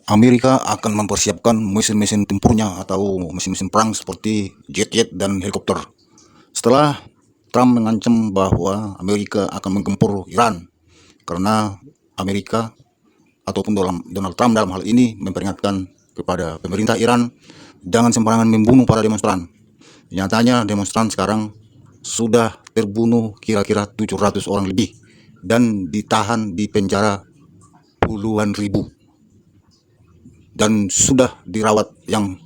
Amerika akan mempersiapkan mesin-mesin tempurnya atau mesin-mesin perang seperti jet-jet dan helikopter. Setelah Trump mengancam bahwa Amerika akan menggempur Iran karena Amerika ataupun Donald Trump dalam hal ini memperingatkan kepada pemerintah Iran jangan sembarangan membunuh para demonstran. Nyatanya demonstran sekarang sudah terbunuh kira-kira 700 orang lebih dan ditahan di penjara puluhan ribu, dan sudah dirawat yang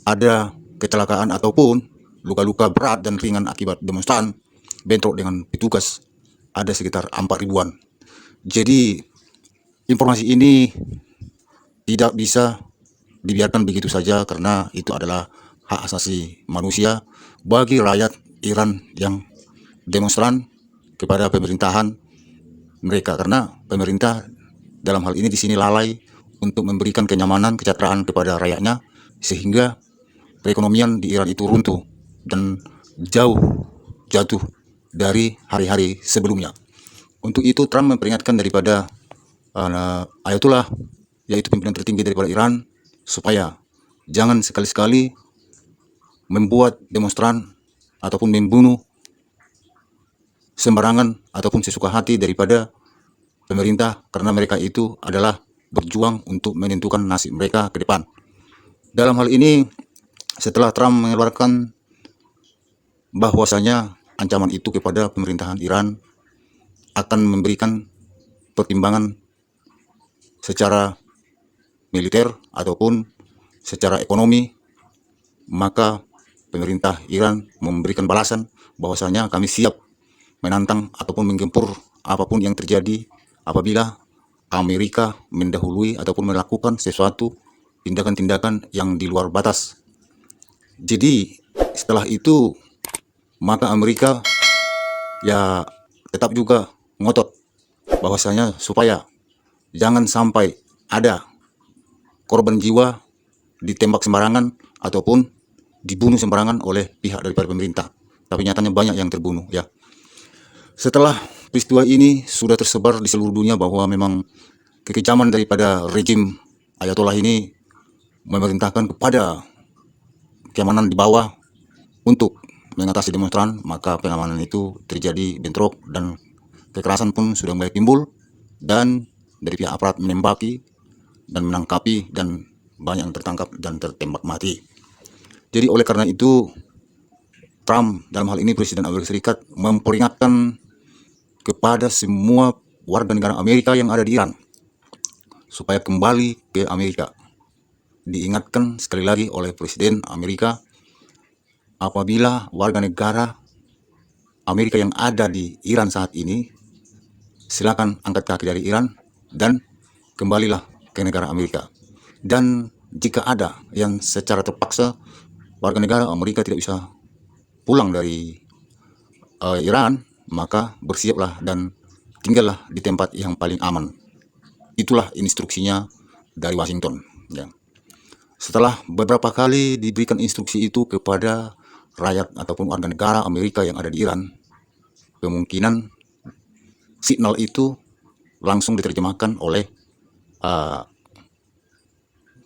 ada kecelakaan ataupun luka-luka berat dan ringan akibat demonstran bentrok dengan petugas ada sekitar 4 ribuan. Jadi informasi ini tidak bisa dibiarkan begitu saja karena itu adalah hak asasi manusia bagi rakyat Iran yang demonstran kepada pemerintahan mereka, karena pemerintah dalam hal ini di sini lalai untuk memberikan kenyamanan, kesejahteraan kepada rakyatnya, sehingga perekonomian di Iran itu runtuh dan jauh jatuh dari hari-hari sebelumnya. Untuk itu Trump memperingatkan daripada Ayatollah, yaitu pimpinan tertinggi daripada Iran, supaya jangan sekali-sekali membuat demonstran ataupun membunuh sembarangan ataupun sesuka hati daripada pemerintah, karena mereka itu adalah berjuang untuk menentukan nasib mereka ke depan. Dalam hal ini, setelah Trump mengeluarkan bahwasanya ancaman itu kepada pemerintahan Iran akan memberikan pertimbangan secara militer ataupun secara ekonomi, maka pemerintah Iran memberikan balasan bahwasanya kami siap menantang ataupun menggempur apapun yang terjadi apabila Amerika mendahului ataupun melakukan sesuatu tindakan-tindakan yang di luar batas. Jadi setelah itu maka Amerika ya tetap juga ngotot bahwasanya supaya jangan sampai ada korban jiwa ditembak sembarangan ataupun dibunuh sembarangan oleh pihak daripada pemerintah. Tapi nyatanya banyak yang terbunuh ya. Setelah peristiwa ini sudah tersebar di seluruh dunia bahwa memang kekejaman daripada rejim Ayatollah ini memerintahkan kepada keamanan di bawah untuk mengatasi demonstran, maka pengamanan itu terjadi bentrok dan kekerasan pun sudah mulai timbul, dan dari pihak aparat menembaki dan menangkapi dan banyak yang tertangkap dan tertembak mati. Jadi oleh karena itu Trump dalam hal ini Presiden Amerika Serikat memperingatkan kepada semua warga negara Amerika yang ada di Iran supaya kembali ke Amerika. Diingatkan sekali lagi oleh Presiden Amerika, apabila warga negara Amerika yang ada di Iran saat ini, silakan angkat kaki dari Iran dan kembalilah ke negara Amerika. Dan jika ada yang secara terpaksa warga negara Amerika tidak bisa pulang dari Iran, maka bersiaplah dan tinggallah di tempat yang paling aman. Itulah instruksinya dari Washington ya. Setelah beberapa kali diberikan instruksi itu kepada rakyat ataupun warga negara Amerika yang ada di Iran, kemungkinan signal itu langsung diterjemahkan oleh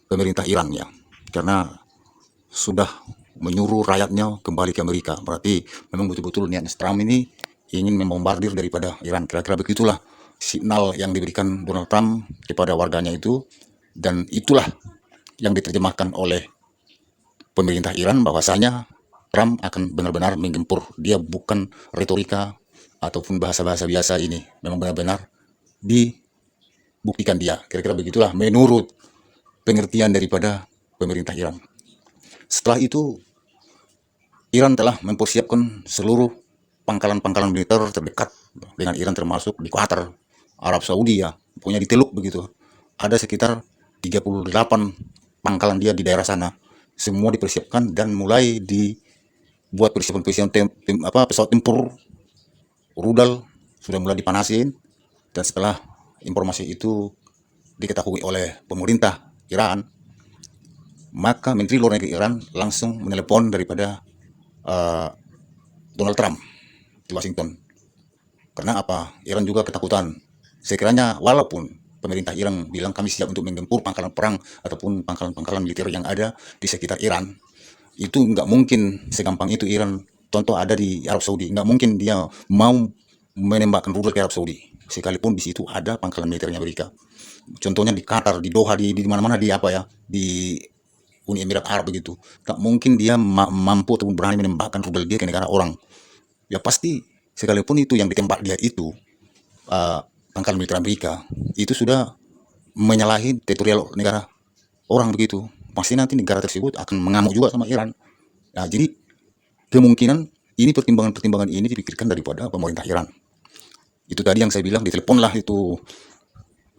pemerintah Iran ya, karena sudah menyuruh rakyatnya kembali ke Amerika. Berarti memang betul-betul niatnya Trump ini ingin membombardir daripada Iran. Kira-kira begitulah signal yang diberikan Donald Trump kepada warganya itu, dan itulah yang diterjemahkan oleh pemerintah Iran bahwasanya Trump akan benar-benar menggempur. Dia bukan retorika ataupun bahasa-bahasa biasa ini, memang benar-benar dibuktikan dia. Kira-kira begitulah menurut pengertian daripada pemerintah Iran. Setelah itu Iran telah mempersiapkan seluruh pangkalan-pangkalan militer terdekat dengan Iran, termasuk di Qatar, Arab Saudi ya, punya di Teluk begitu. Ada sekitar 38 pangkalan dia di daerah sana. Semua dipersiapkan dan mulai dibuat persiapan pesawat tempur rudal sudah mulai dipanasin. Dan setelah informasi itu diketahui oleh pemerintah Iran, maka Menteri Luar Negeri Iran langsung menelepon daripada Donald Trump di Washington. Karena apa? Iran juga ketakutan. Sekiranya walaupun pemerintah Iran bilang kami siap untuk menggempur pangkalan perang ataupun pangkalan-pangkalan militer yang ada di sekitar Iran, itu nggak mungkin segampang itu Iran. Contoh ada di Arab Saudi, nggak mungkin dia mau menembakkan rudal ke Arab Saudi, sekalipun di situ ada pangkalan militernya Amerika. Contohnya di Qatar, di Doha, di mana-mana, di apa ya, di Uni Emirat Arab begitu. Tak mungkin dia mampu atau berani menembakkan rudal dia ke negara orang. Ya pasti sekalipun itu yang ditembak dia itu pangkalan militer Amerika, itu sudah menyalahi teritorial negara orang begitu. Pasti nanti negara tersebut akan mengamuk juga sama Iran. Nah, jadi kemungkinan ini pertimbangan-pertimbangan ini dipikirkan daripada pemerintah Iran. Itu tadi yang saya bilang, diteleponlah itu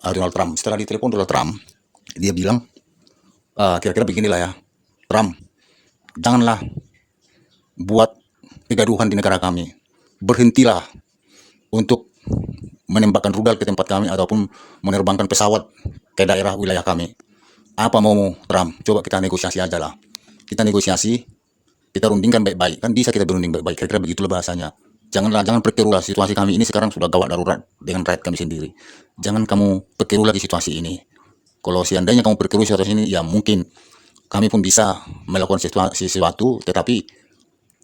Donald Trump. Setelah ditelepon Donald Trump, dia bilang kira-kira beginilah ya, Trump, janganlah buat kegaduhan di negara kami. Berhentilah untuk menembakkan rudal ke tempat kami ataupun menerbangkan pesawat ke daerah wilayah kami. Apa mau Trump? Coba kita negosiasi aja lah. Kita negosiasi, kita rundingkan baik-baik. Kan bisa kita berunding baik-baik. Kira-kira begitulah bahasanya. Jangan perkeruh situasi kami ini sekarang sudah gawat darurat dengan rakyat kami sendiri. Jangan kamu perkeruh lagi situasi ini. Kalau seandainya kamu perkeruh situasi ini, ya mungkin kami pun bisa melakukan sesuatu, tetapi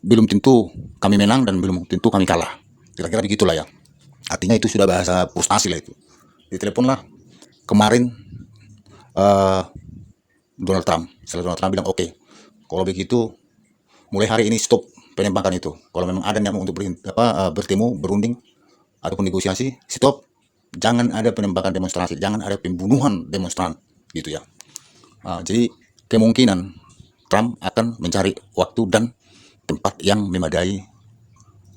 belum tentu kami menang dan belum tentu kami kalah. Kira-kira begitulah ya. Artinya itu sudah bahasa frustasi lah itu. Diteleponlah kemarin Donald Trump. Setelah Donald Trump bilang oke, kalau begitu mulai hari ini stop penembakan itu. Kalau memang ada niat untuk bertemu, berunding ataupun negosiasi, stop. Jangan ada penembakan demonstrasi, jangan ada pembunuhan demonstran gitu ya. Jadi kemungkinan Trump akan mencari waktu dan tempat yang memadai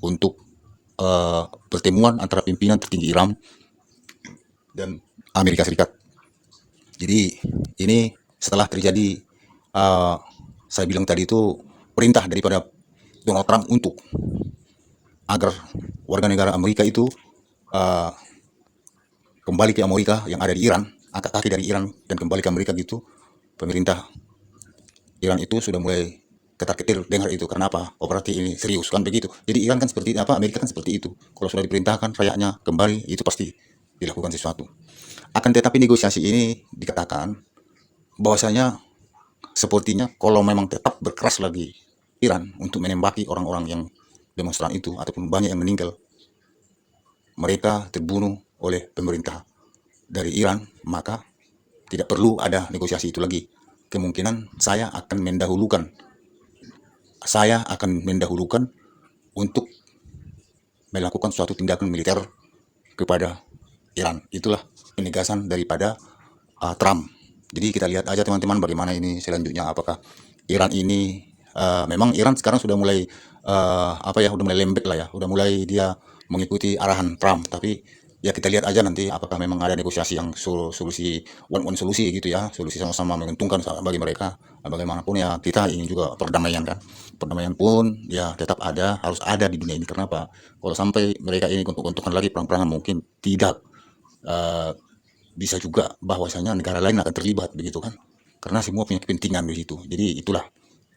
untuk pertemuan antara pimpinan tertinggi Iran dan Amerika Serikat. Jadi ini setelah terjadi saya bilang tadi itu perintah daripada Donald Trump untuk agar warga negara Amerika itu kembali ke Amerika yang ada di Iran, angkat kaki dari Iran dan kembali ke Amerika gitu. Pemerintah Iran itu sudah mulai ketar-ketir dengar itu. Karena apa? Oh berarti ini serius kan begitu. Jadi Iran kan seperti apa, Amerika kan seperti itu. Kalau sudah diperintahkan rakyatnya kembali, itu pasti dilakukan sesuatu. Akan tetapi negosiasi ini dikatakan bahwasanya sepertinya kalau memang tetap berkeras lagi Iran untuk menembaki orang-orang yang demonstran itu ataupun banyak yang meninggal, mereka terbunuh oleh pemerintah dari Iran, maka tidak perlu ada negosiasi itu lagi. Kemungkinan saya akan mendahulukan untuk melakukan suatu tindakan militer kepada Iran. Itulah penegasan daripada Trump. Jadi kita lihat aja teman-teman bagaimana ini selanjutnya. Apakah Iran ini memang Iran sekarang sudah mulai udah mulai lembek lah ya, udah mulai dia mengikuti arahan Trump. Tapi ya kita lihat aja nanti apakah memang ada negosiasi yang solusi one solusi gitu ya, solusi sama-sama menguntungkan bagi mereka. Bagaimanapun ya kita ingin juga perdamaian kan. Perdamaian pun ya tetap harus ada di dunia ini. Kenapa? Kalau sampai mereka ini untung-untungan lagi perang-perangan, mungkin tidak bisa juga bahwasanya negara lain akan terlibat begitu kan, karena semua punya kepentingan di situ. Jadi itulah,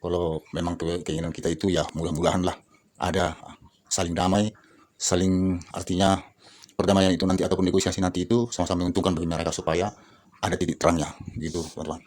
kalau memang keinginan kita itu ya mudah-mudahan lah ada saling damai, saling artinya perdamaian itu nanti ataupun negosiasi nanti itu sama-sama menguntungkan bagi mereka supaya ada titik terangnya gitu teman-teman.